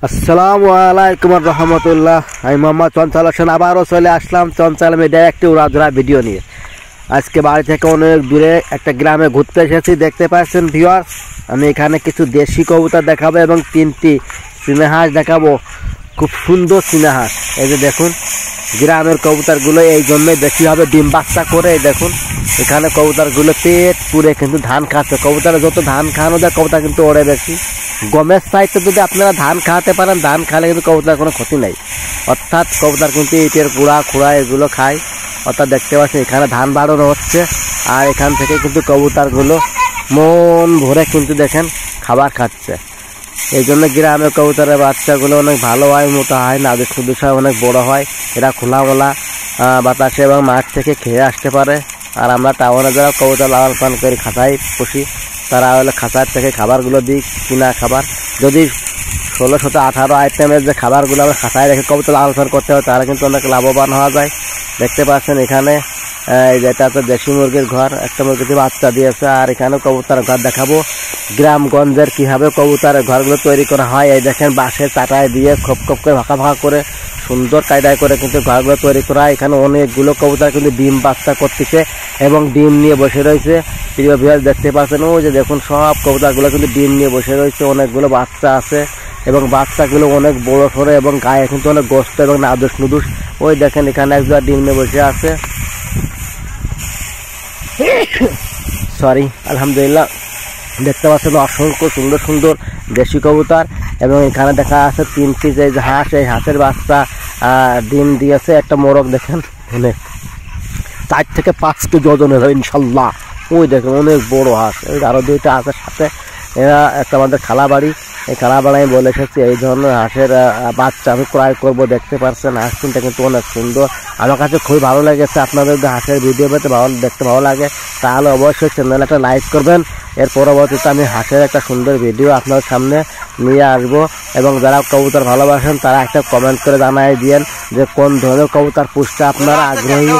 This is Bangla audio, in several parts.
আসসালামু আলাইকুম রহমতুল্লাহ। আমি মোহাম্মদ চঞ্চল হোসেন আবারও চলে আসলাম চঞ্চল মিডিয়ায় একটি উড়াধুরা ভিডিও নিয়ে। আজকে বাড়ি থেকে অনেক দূরে একটা গ্রামে ঘুরতে এসেছি। দেখতে পাচ্ছেন ভিউয়ার্স, আমি এখানে কিছু দেশি কবুতর দেখাবো এবং 3টি চীনাহাঁস দেখাবো। খুব সুন্দর চীনাহাঁস। এই যে দেখুন, গ্রামের কবুতরগুলো এই জন্যই বেশি হবে ডিম বাচ্চা করে। দেখুন এখানে কবুতরগুলো পেট পুরে কিন্তু ধান খাচ্ছে। কবুতরে যত ধান খাওয়ানো যায় কবুতর কিন্তু ওড়ে বেশি। গমের সাইডে যদি আপনারা ধান খাওয়াতে পারেন, ধান খালে কিন্তু কবুতর কোনো ক্ষতি নেই। অর্থাৎ কবুতর কিন্তু ইটের কুড়া এগুলো খায়। অর্থাৎ দেখতে পাচ্ছেন এখানে ধান বাড়ানো হচ্ছে, আর এখান থেকে কিন্তু কবুতরগুলো মন ভরে কিন্তু দেখেন খাবার খাচ্ছে। এই জন্য গ্রামের কবুতরের বাচ্চাগুলো অনেক ভালো হয়, মোটা হয়, নাদুস নুদুস হয়, অনেক বড় হয়। এরা খোলামেলা বাতাসে এবং মাঠ থেকে খেয়ে আসতে পারে। আর আমরা টাউনে যারা কবুতর লালন পালন করে খাঁচায় পুষি, তারা হলে খাঁচার থেকে খাবারগুলো দিই, কিনা খাবার। যদি 16-18 আইটেমের যে খাবারগুলো আমরা খাঁচায় রেখে কবুতর লালন পালন করতে হয়, তারা কিন্তু অনেক লাভবান হওয়া যায়। দেখতে পাচ্ছেন এখানে যেটা তো দেশি মুরগির ঘর, একটা মুরগিতে বাচ্চা দিয়েছে। আর এখানে কবুতর ঘর দেখাবো গ্রামগঞ্জের কীভাবে কবুতরের ঘরগুলো তৈরি করা হয়। এই দেখেন বাঁশের চাটাই দিয়ে খোপ খোপ করে ভাঁকা করে সুন্দর কায়দায় করে কিন্তু ঘরগুলো তৈরি করা হয়। এখানে অনেকগুলো কবুতর কিন্তু ডিম বাচ্চা করতেছে এবং ডিম নিয়ে বসে রয়েছে। প্রিয় ভিউয়ার্স দেখতে পাচ্ছেন, ওই যে দেখুন সব কবুতরগুলো কিন্তু ডিম নিয়ে বসে রয়েছে। অনেকগুলো বাচ্চা আছে এবং বাচ্চাগুলো অনেক বড় সড়ো এবং গায়ে কিন্তু অনেক গোস্ত এবং নাদুস নুদুস। ওই দেখেন এখানে একজন ডিম নিয়ে বসে আছে। সরি, আলহামদুলিল্লাহ। দেখতে পাচ্ছেন অসংখ্য সুন্দর সুন্দর দেশি কবুতর এবং এখানে দেখা আছে 3টি যে হাঁস, এই হাঁসের বাচ্চা ডিম দিয়েছে। একটা মোরগ দেখেন অনেক 4 থেকে 5 কেজি ওজনের হয় ইনশাল্লাহ। ওই দেখেন অনেক বড় হাঁস। ওই আরও 2টা হাঁসের সাথে এরা একটা আমাদের খালাবাড়ি, এই খালাবাড়ি আমি বলে এসেছি এই ধরনের হাঁসের বাচ্চা আমি ক্রয় করবো। দেখতে পাচ্ছেন হাঁস কিন্তু অনেক সুন্দর, আমার কাছে খুবই ভালো লেগেছে। আপনাদের যদি হাঁসের ভিডিও পেতে দেখতে ভালো লাগে তাহলে অবশ্যই চ্যানেলে একটা লাইক করবেন। এর পরবর্তীতে আমি হাঁসের একটা সুন্দর ভিডিও আপনাদের সামনে নিয়ে আসবো। এবং যারা কবুতর ভালোবাসেন তারা একটা কমেন্ট করে জানাই দিয়েন যে কোন ধরনের কবুতর পুষতে আপনারা আগ্রহী,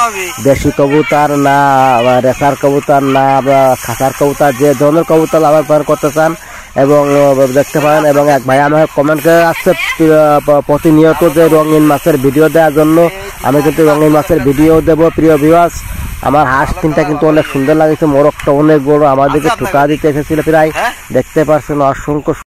দেশি কবুতর না রেসার কবুতর না খাঁচার কবুতর, যে ধরনের কবুতর লালন পালন করতে চান এবং দেখতে পারেন। এবং এক ভাই আমাকে কমেন্ট করে আসছে প্রতিনিয়ত যে রঙিন মাছের ভিডিও দেওয়ার জন্য। আমি কিন্তু রঙিন মাছের ভিডিও দেবো। প্রিয় ভিউয়ার্স, আমার হাঁস 3টা কিন্তু অনেক সুন্দর লাগছে। মোরগটা অনেক বড়, আমাদেরকে ঠুকা দিতে এসেছিল প্রায়। দেখতে পাচ্ছেন অসংখ্য